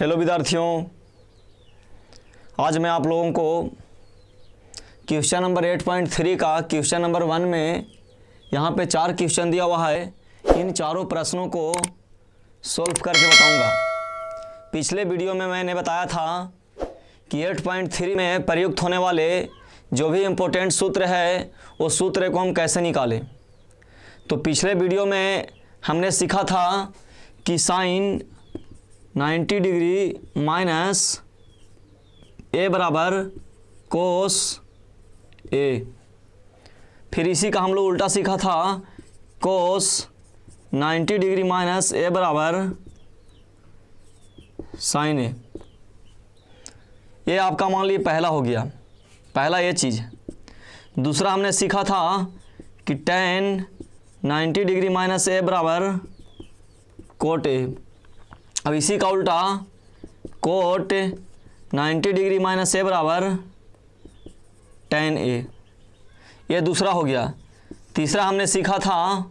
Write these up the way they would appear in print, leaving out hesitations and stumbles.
Hello विद्यार्थियों, आज मैं आप लोगों को क्वेश्चन नंबर 8.3 का क्वेश्चन नंबर 1 में यहाँ पे 4 क्वेश्चन दिया हुआ है। इन चारों प्रश्नों को सॉल्व करके बताऊंगा। पिछले वीडियो में मैंने बताया था कि 8.3 में प्रयुक्त होने वाले जो भी इम्पोर्टेंट सूत्र है वो सूत्र को हम कैसे निकालें। तो पिछले वीडियो में हमने सीखा था कि साइन 90 डिग्री माइनस ए बराबर कोस ए। फिर इसी का हम लोग उल्टा सीखा था, कोस 90 डिग्री माइनस ए बराबर साइन ए। ये आपका मान लीजिए पहला हो गया, पहला ये चीज़। दूसरा हमने सीखा था कि tan 90 डिग्री माइनस ए बराबर कोट ए। अब इसी का उल्टा, कोट 90 डिग्री माइनस ए बराबर tan ए। ये दूसरा हो गया। तीसरा हमने सीखा था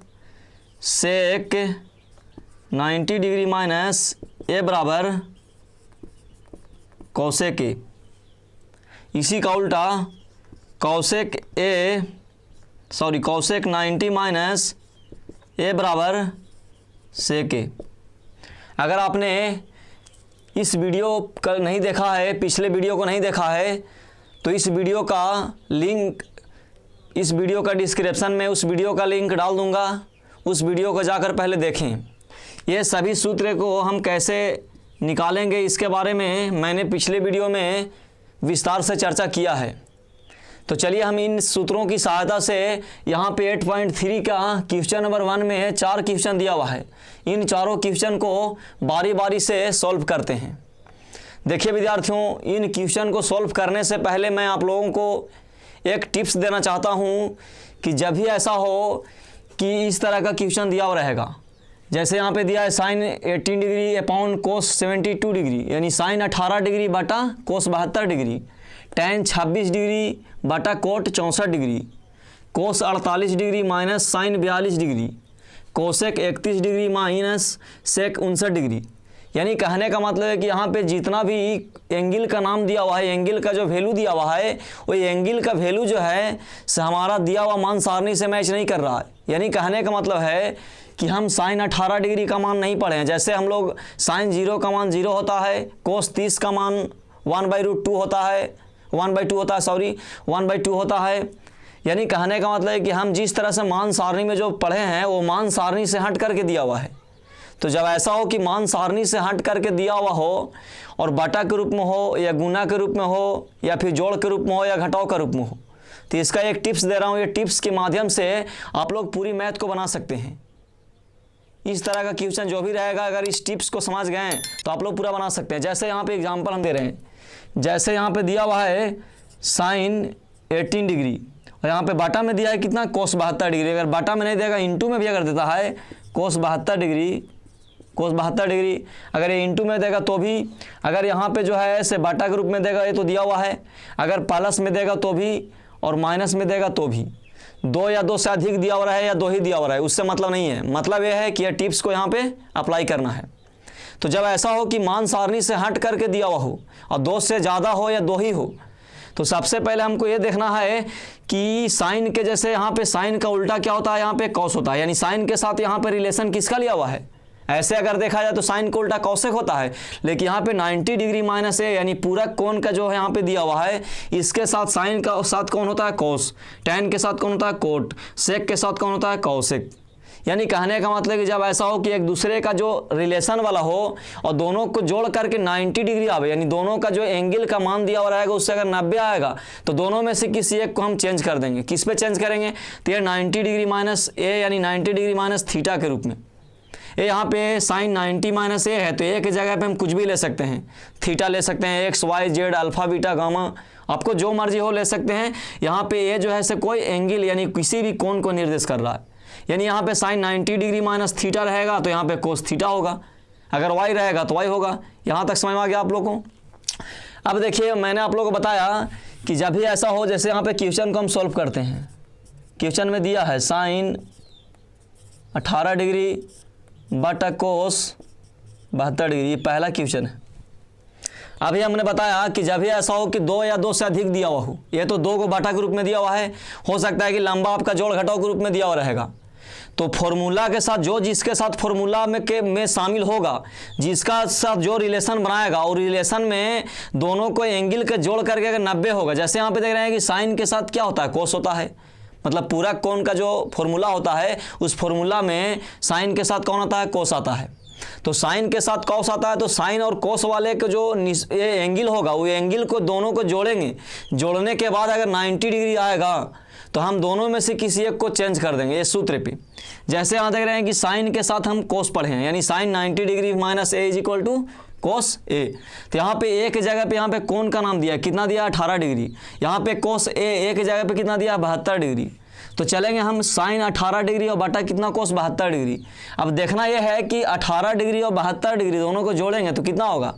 सेक 90 डिग्री माइनस ए बराबर कौसेक ए। इसी का उल्टा, कौसेक 90 माइनस ए बराबर सेक ए। अगर आपने इस वीडियो का नहीं देखा है, पिछले वीडियो को नहीं देखा है, तो इस वीडियो का लिंक, इस वीडियो का डिस्क्रिप्शन में उस वीडियो का लिंक डाल दूंगा। उस वीडियो को जाकर पहले देखें। ये सभी सूत्र को हम कैसे निकालेंगे इसके बारे में मैंने पिछले वीडियो में विस्तार से चर्चा किया है। तो चलिए हम इन सूत्रों की सहायता से यहाँ पे 8.3 का क्वेश्चन नंबर 1 में 4 क्वेश्चन दिया हुआ है। इन चारों क्वेश्चन को बारी बारी से सॉल्व करते हैं। देखिए विद्यार्थियों, इन क्वेश्चन को सॉल्व करने से पहले मैं आप लोगों को एक टिप्स देना चाहता हूँ कि जब भी ऐसा हो कि इस तरह का क्वेश्चन दिया हुआ रहेगा, जैसे यहाँ पे दिया है sine 18 degree upon cos 72 degree, यानी साइन 18 डिग्री बटा कोस 72 डिग्री, tan 26 डिग्री बटा cot 64 degree, cos 48 degree minus sine 42 degree, cosec 31 degree minus sec 59 degree. यानी कहने का मतलब है कि यहाँ पे जितना भी एंगल का नाम दिया हुआ है, एंगल का जो वैल्यू दिया हुआ है, वो एंगल का वैल्यू जो है से हमारा दिया हुआ मान सारणी से मैच नहीं कर रहा है। यानी कहने का मतलब है कि हम साइन 18 डिग्री का मान नहीं पढ़े हैं। जैसे हम लोग साइन 0 का मान 0 होता है, कोस 30 का मान 1/√2 होता है, 1/2 होता है। यानी कहने का मतलब है कि हम जिस तरह से मान सारणी में जो पढ़े हैं वो मान सारणी से हट करके दिया हुआ है। तो जब ऐसा हो कि मान सारणी से हट करके दिया हुआ हो और बटा के रूप में हो या गुना के रूप में हो या फिर जोड़ के रूप में हो या घटाव के रूप में हो, तो इसका एक टिप्स दे रहा हूँ। ये टिप्स के माध्यम से आप लोग पूरी मैथ को बना सकते हैं। इस तरह का क्वेश्चन जो भी रहेगा, अगर इस टिप्स को समझ गए तो आप लोग पूरा बना सकते हैं। जैसे यहाँ पे एग्जाम्पल हम दे रहे हैं, जैसे यहाँ पे दिया हुआ है साइन 18 डिग्री और यहाँ पे बाटा में दिया है कितना, कोस 72 डिग्री। अगर बाटा में नहीं देगा, इंटू में भी अगर देता है कोस 72 डिग्री, अगर ये इंटू में देगा तो भी, अगर यहाँ पे जो है ऐसे बाटा के रूप में देगा ये तो दिया हुआ है, अगर प्लस में देगा तो भी और माइनस में देगा तो भी, 2 या 2 से अधिक दिया हुआ है या 2 ही दिया हुआ है, उससे मतलब नहीं है। मतलब ये है कि यह टिप्स को यहाँ पे अप्लाई करना है। तो जब ऐसा हो कि मान सारणी से हट करके दिया हुआ हो और 2 से ज़्यादा हो या 2 ही हो, तो सबसे पहले हमको ये देखना है कि साइन के जैसे यहाँ पे साइन का उल्टा क्या होता है, यहाँ पे कॉस होता है। यानी साइन के साथ यहाँ पे रिलेशन किसका लिया हुआ है। ऐसे अगर देखा जाए तो साइन का उल्टा कौशिक होता है, लेकिन यहाँ पे 90 डिग्री माइनस ए यानी पूरा कोण का जो है यहाँ पे दिया हुआ है, इसके साथ साइन का साथ कौन होता है, कोस, tan के साथ कौन होता है, कोट, सेक के साथ कौन होता है, कौशिक। यानी कहने का मतलब कि जब ऐसा हो कि एक दूसरे का जो रिलेशन वाला हो और दोनों को जोड़ करके 90 डिग्री आवे, यानी दोनों का जो एंगल का मान दिया हुआ रहेगा उससे अगर 90 आएगा तो दोनों में से किसी एक को हम चेंज कर देंगे। किस पे चेंज करेंगे, तो ये 90 डिग्री माइनस ए यानी 90 डिग्री माइनस थीटा के रूप में। ये यहाँ पे साइन 90 माइनस ए है तो ए की जगह पे हम कुछ भी ले सकते हैं, थीटा ले सकते हैं, x y z alpha beta gamma, आपको जो मर्जी हो ले सकते हैं। यहाँ पे ए जो है से कोई एंगल यानी किसी भी कोण को निर्देश कर रहा है। यानी यहाँ पे साइन 90 डिग्री माइनस थीटा रहेगा तो यहाँ पे कोस थीटा होगा, अगर वाई रहेगा तो वाई होगा। यहाँ तक समझ में आ गया आप लोगों को। अब देखिए, मैंने आप लोगों को बताया कि जब भी ऐसा हो, जैसे यहाँ पे क्वेश्चन को हम सॉल्व करते हैं, क्वेश्चन में दिया है साइन 18 डिग्री बटा कोस 72 डिग्री, पहला क्वेश्चन है। अभी हमने बताया कि जब भी ऐसा हो कि 2 या 2 से अधिक दिया हुआ हो, ये तो 2 को बाटा के रूप में दिया हुआ है, हो सकता है कि लंबा आपका जोड़ घटाव के रूप में दिया हुआ रहेगा। तो फॉर्मूला के साथ जो जिसके साथ फॉर्मूला में शामिल होगा, जिसका साथ जो रिलेशन बनाएगा, और रिलेशन में दोनों को एंगल के जोड़ करके अगर 90 होगा, जैसे यहाँ पे देख रहे हैं कि साइन के साथ क्या होता है, कोस होता है, मतलब पूरा कोण का जो फॉर्मूला होता है उस फॉर्मूला में साइन के साथ कौन आता है, कोस आता है। तो साइन के साथ कॉस आता है, तो साइन और कोस वाले का जो ये एंगल होगा, वो एंगल को दोनों को जोड़ेंगे, जोड़ने के बाद अगर 90 डिग्री आएगा तो हम दोनों में से किसी एक को चेंज कर देंगे, ये सूत्र पे। जैसे यहाँ देख रहे हैं कि साइन के साथ हम कोस पढ़े हैं, यानी sine 90 degree minus A is equal to cos A. तो यहाँ पे ए के जगह पे यहाँ पे कोण का नाम दिया है, कितना दिया है, 18 डिग्री। यहाँ पे कोस ए के जगह पे कितना दिया है, 72 डिग्री। तो चलेंगे हम साइन 18 डिग्री और बटा कितना, कोस 72 डिग्री। अब देखना यह है कि 18 डिग्री और 72 डिग्री दोनों को जोड़ेंगे तो कितना होगा,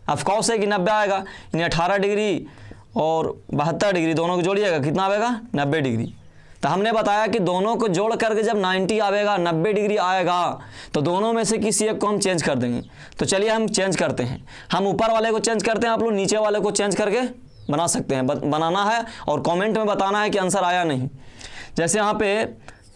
ऑफ कोर्स है कि 90 आएगा, यानी 18 डिग्री और 72 डिग्री दोनों को जोड़िएगा, कितना आएगा, 90 डिग्री। तो हमने बताया कि दोनों को जोड़ करके जब 90 आएगा, 90 डिग्री आएगा, तो दोनों में से किसी एक को हम चेंज कर देंगे। तो चलिए हम चेंज करते हैं, हम ऊपर वाले को चेंज करते हैं, आप लोग नीचे वाले को चेंज करके बना सकते हैं, बनाना है और कमेंट में बताना है कि आंसर आया नहीं। जैसे यहाँ पे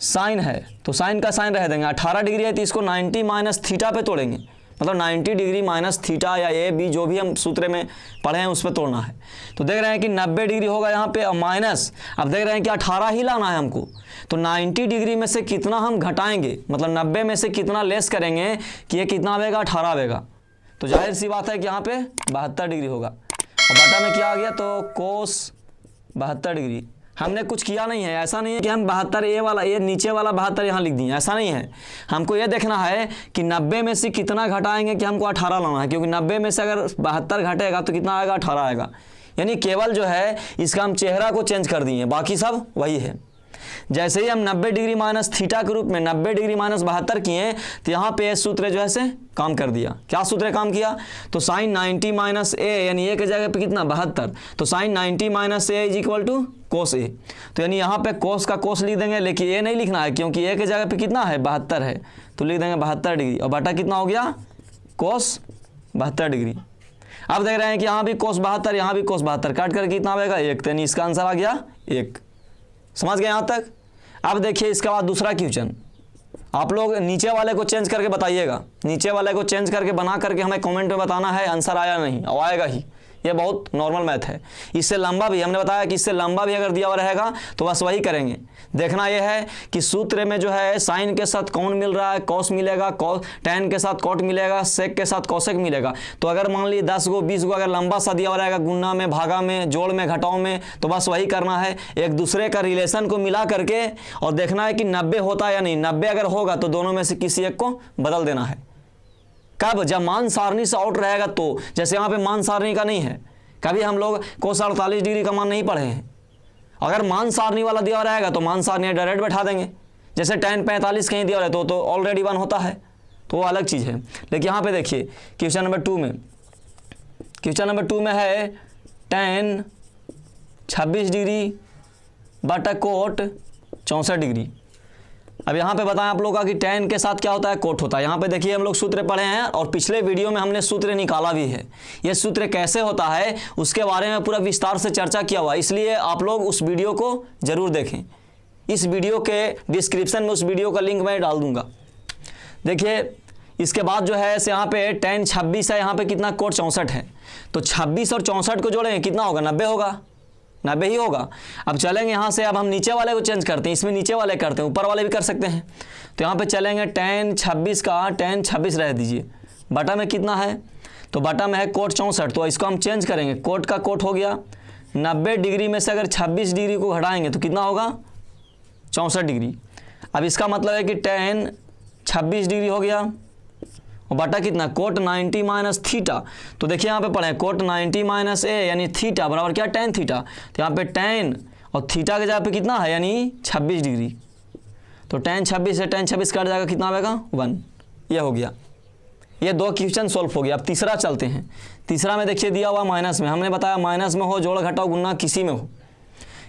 साइन है तो साइन का साइन रह देंगे, 18 डिग्री है तो इसको 90 माइनस थीटा पे तोड़ेंगे, मतलब 90 डिग्री माइनस थीटा या ए बी जो भी हम सूत्र में पढ़े हैं उस पर तोड़ना है। तो देख रहे हैं कि 90 डिग्री होगा यहाँ पे और माइनस, अब देख रहे हैं कि 18 ही लाना है हमको, तो 90 डिग्री में से कितना हम घटाएंगे, मतलब 90 में से कितना लेस करेंगे कि ये कितना आएगा, 18 आएगा। तो जाहिर सी बात है कि यहाँ पे 72 डिग्री होगा, और बटा में क्या आ गया, तो कोस 72 डिग्री। हमने कुछ किया नहीं है, ऐसा नहीं है कि हम 72 ये वाला, ये नीचे वाला 72 यहाँ लिख दिए, ऐसा नहीं है। हमको ये देखना है कि 90 में से कितना घटाएंगे कि हमको 18 लाना है, क्योंकि 90 में से अगर 72 घटेगा तो कितना आएगा, 18 आएगा। यानी केवल जो है इसका हम चेहरा को चेंज कर दिए, बाकी सब वही है। जैसे ही हम 90 डिग्री माइनस थीटा के रूप में 90 डिग्री माइनस 72 किए, तो यहाँ पे सूत्र जो है से काम कर दिया। क्या सूत्र काम किया, तो साइन 90 माइनस ए, यानी ए के जगह पे कितना, 72, तो sine 90 minus A is equal to cos A. तो यानी यहाँ पे कोस का कोस लिख देंगे, लेकिन ए नहीं लिखना है क्योंकि ए के जगह पे कितना है, 72 है, तो लिख देंगे 72 डिग्री, और बटा कितना हो गया, कोस 72 डिग्री। अब देख रहे हैं कि यहाँ भी कोस 72, यहाँ भी कोस 72, काट कर कितना आएगा, 1, तो यानी इसका आंसर आ गया 1। समझ गए यहाँ तक। अब देखिए इसके बाद दूसरा क्वेश्चन, आप लोग नीचे वाले को चेंज करके बताइएगा, नीचे वाले को चेंज करके बना करके हमें कमेंट में बताना है आंसर आया नहीं, और आएगा ही, ये बहुत नॉर्मल मैथ है। इससे लंबा भी हमने बताया कि इससे लंबा भी अगर दिया हुआ रहेगा तो बस वही करेंगे। देखना यह है कि सूत्र में जो है साइन के साथ कौन मिल रहा है, कॉस मिलेगा, टैन के साथ कॉट मिलेगा, सेक के साथ कॉसेक मिलेगा। तो अगर मान लीजिए 10 गो 20 गो अगर लंबा सा दिया हुआ रहेगा, गुना में, भागा में, जोड़ में, घटाव में, तो बस वही करना है, एक दूसरे का रिलेशन को मिला करके और देखना है कि 90 होता है या नहीं। 90 अगर होगा तो दोनों में से किसी एक को बदल देना है। कब, जब मान सारणी से आउट रहेगा तो, जैसे यहाँ पे मान सारणी का नहीं है, कभी हम लोग कोस 48 डिग्री का मान नहीं पढ़े हैं। अगर मान सारणी वाला दिया रहेगा तो मान सारणी डायरेक्ट बैठा देंगे, जैसे tan 45 कहीं दिया रहे तो ऑलरेडी 1 होता है, तो वो अलग चीज़ है। लेकिन यहाँ पे देखिए क्वेश्चन नंबर 2 में, क्वेश्चन नंबर 2 में है tan 26 डिग्री बटा कोट 64 डिग्री। अब यहाँ पे बताएं आप लोगों का कि tan के साथ क्या होता है, कोट होता है। यहाँ पे देखिए हम लोग सूत्र पढ़े हैं और पिछले वीडियो में हमने सूत्र निकाला भी है। ये सूत्र कैसे होता है उसके बारे में पूरा विस्तार से चर्चा किया हुआ है, इसलिए आप लोग उस वीडियो को जरूर देखें। इस वीडियो के डिस्क्रिप्शन में उस वीडियो का लिंक मैं डाल दूंगा। देखिए इसके बाद जो है यहाँ पे tan 26 है, यहाँ पे कितना, कोट 64 है, तो 26 और 64 को जोड़ेंगे कितना होगा, 90 होगा, 90 ही होगा। अब चलेंगे यहाँ से, अब हम नीचे वाले को चेंज करते हैं, इसमें नीचे वाले करते हैं, ऊपर वाले भी कर सकते हैं। तो यहाँ पे चलेंगे tan 26 का tan 26 रह दीजिए, बटा में कितना है, तो बटा में है कोट 64, तो इसको हम चेंज करेंगे, कोट का कोट हो गया। 90 डिग्री में से अगर 26 डिग्री को घटाएंगे तो कितना होगा, 64 डिग्री। अब इसका मतलब है कि tan 26 डिग्री हो गया, और बटा कितना, कोट 90 माइनस थीटा। तो देखिए यहाँ पे पढ़े कोट 90 माइनस ए यानी थीटा बराबर क्या, tan थीटा। तो यहाँ पे tan और थीटा के जगह पे कितना है, यानी 26 डिग्री। तो tan 26 से tan 26 कट जाएगा, कितना आएगा, 1। ये हो गया, ये 2 क्वेश्चन सॉल्व हो गया। अब तीसरा चलते हैं। तीसरा में देखिए दिया हुआ माइनस में, हमने बताया माइनस में हो, जोड़ घटाओ गुना किसी में हो।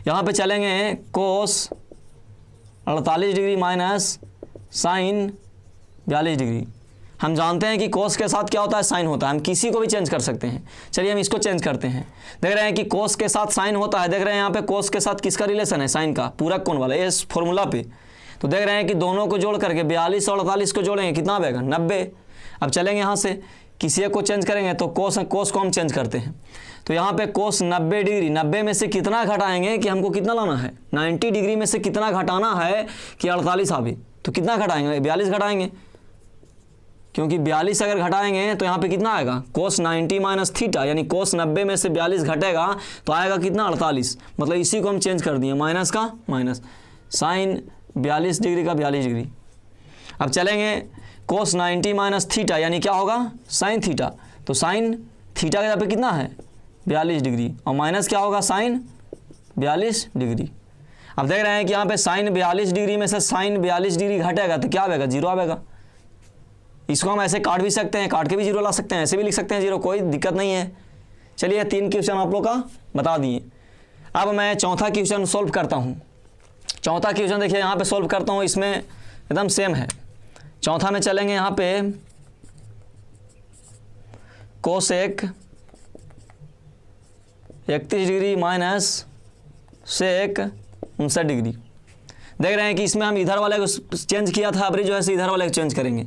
यहाँ पे चलेंगे कोस 48 डिग्री माइनस साइन 42 डिग्री। हम जानते हैं कि कोस के साथ क्या होता है, साइन होता है। हम किसी को भी चेंज कर सकते हैं। चलिए हम इसको चेंज करते हैं। देख रहे हैं कि कोस के साथ साइन होता है। देख रहे हैं यहाँ पे कोस के साथ किसका रिलेशन है, साइन का, पूरक कोण वाला, इस फॉर्मूला पे। तो देख रहे हैं कि दोनों को जोड़ करके 42 और 48 को जोड़ेंगे, कितना आएगा, 90। अब चलेंगे यहाँ से किसी एक को चेंज करेंगे तो कोस को हम चेंज करते हैं। तो यहाँ पे कोस 90 डिग्री, 90 में से कितना घटाएंगे कि हमको कितना लाना है, 90 डिग्री में से कितना घटाना है कि 48 आवे। तो कितना घटाएंगे, 42 घटाएंगे, क्योंकि 42 अगर घटाएंगे तो यहाँ पे कितना आएगा, कोस 90 माइनस थीटा, यानी कोस 90 में से 42 घटेगा तो आएगा कितना, 48। मतलब इसी को हम चेंज कर दिए, माइनस का माइनस, साइन 42 डिग्री का 42 डिग्री। अब चलेंगे कोस 90 माइनस थीटा, यानी क्या होगा, साइन थीटा। तो साइन थीटा के यहाँ पे कितना है, 42 डिग्री, और माइनस क्या होगा, साइन 42 डिग्री। अब देख रहे हैं कि यहाँ पे साइन 42 डिग्री में से साइन 42 डिग्री घटेगा तो क्या आएगा, 0 आएगा। इसको हम ऐसे काट भी सकते हैं, काट के भी 0 ला सकते हैं, ऐसे भी लिख सकते हैं 0, कोई दिक्कत नहीं है। चलिए 3 क्वेश्चन आप लोग का बता दिए। अब मैं चौथा क्वेश्चन सोल्व करता हूँ। चौथा क्वेश्चन देखिए यहाँ पे सोल्व करता हूँ, इसमें एकदम सेम है। चौथा में चलेंगे यहाँ पे cosec 31 degree minus sec 59 degree. देख रहे हैं कि इसमें हम इधर वाले को चेंज किया था, अब जो है इधर वाले को चेंज करेंगे,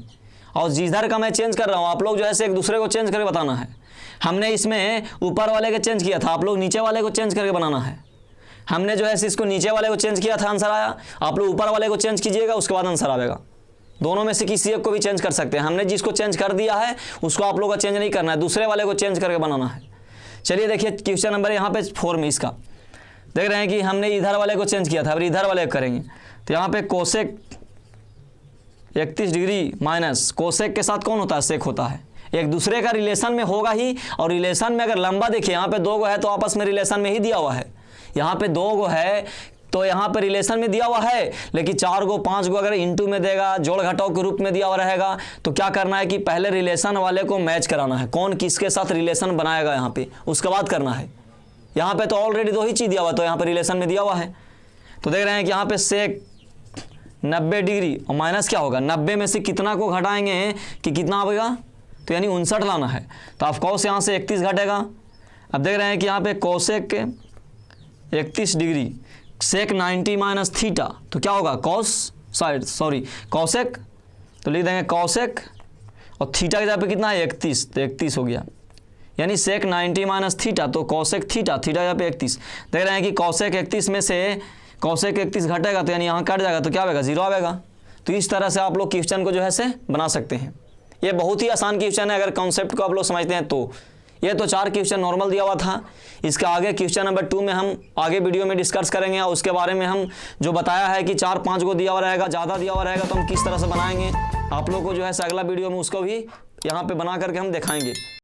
और जिधर का मैं चेंज कर रहा हूँ आप लोग जो है एक दूसरे को चेंज करके बताना है। हमने इसमें ऊपर वाले के चेंज किया था, आप लोग नीचे वाले को चेंज करके बनाना है। हमने जो है इसको नीचे वाले को चेंज किया था, आंसर आया। आप लोग ऊपर वाले को चेंज कीजिएगा, उसके बाद आंसर आएगा। दोनों में से किसी एक को भी चेंज कर सकते हैं। हमने जिसको चेंज कर दिया है उसको आप लोग का चेंज नहीं करना है, दूसरे वाले को चेंज करके बनाना है। चलिए देखिए क्वेश्चन नंबर यहाँ पे 4 में इसका देख रहे हैं कि हमने इधर वाले को चेंज किया था, अब इधर वाले को करेंगे। तो यहाँ पे कोसेक 31 डिग्री माइनस, कोसेक के साथ कौन होता है, सेक होता है, एक दूसरे का रिलेशन में होगा ही। और रिलेशन में अगर लंबा देखिए, यहाँ पे 2 गो है तो आपस में रिलेशन में ही दिया हुआ है। यहाँ पे 2 गो है तो यहाँ पे रिलेशन में दिया हुआ है, लेकिन 4 गो 5 गो अगर इंटू में देगा, जोड़ घटाव के रूप में दिया हुआ रहेगा, तो क्या करना है कि पहले रिलेशन वाले को मैच कराना है, कौन किसके साथ रिलेशन बनाएगा यहाँ पे, उसके बाद करना है। यहाँ पे तो ऑलरेडी 2 ही चीज़ दिया हुआ, तो यहाँ पे रिलेशन में दिया हुआ है। तो देख रहे हैं कि यहाँ पे सेक 90 डिग्री और माइनस क्या होगा, 90 में से कितना को घटाएंगे कि कितना आएगा, तो यानी 59 लाना है। तो ऑफ कोर्स यहाँ से 31 घटेगा। अब देख रहे हैं कि यहाँ पे कोसेक 31 डिग्री सेक 90 माइनस थीटा, तो क्या होगा, कौसेक, तो लिख देंगे कौसेक, और थीटा की जगह पे कितना है, 31, तो 31 हो गया। यानी सेक 90 माइनस थीटा, तो कौसेक थीटा, थीटा की जगह पे 31। देख रहे हैं कि कौसेक 31 में से कौसेक 31 घटेगा तो यानी यहाँ कट जाएगा, तो क्या आएगा, 0 आएगा। तो इस तरह से आप लोग क्वेश्चन को जो है से बना सकते हैं। ये बहुत ही आसान क्वेश्चन है अगर कॉन्सेप्ट को आप लोग समझते हैं तो। ये तो 4 क्वेश्चन नॉर्मल दिया हुआ था। इसके आगे क्वेश्चन नंबर 2 में हम आगे वीडियो में डिस्कस करेंगे, और उसके बारे में हम जो बताया है कि 4-5 को दिया हुआ रहेगा, ज़्यादा दिया हुआ रहेगा तो हम किस तरह से बनाएंगे, आप लोग को जो है अगला वीडियो में उसको भी यहाँ पे बना करके हम दिखाएंगे।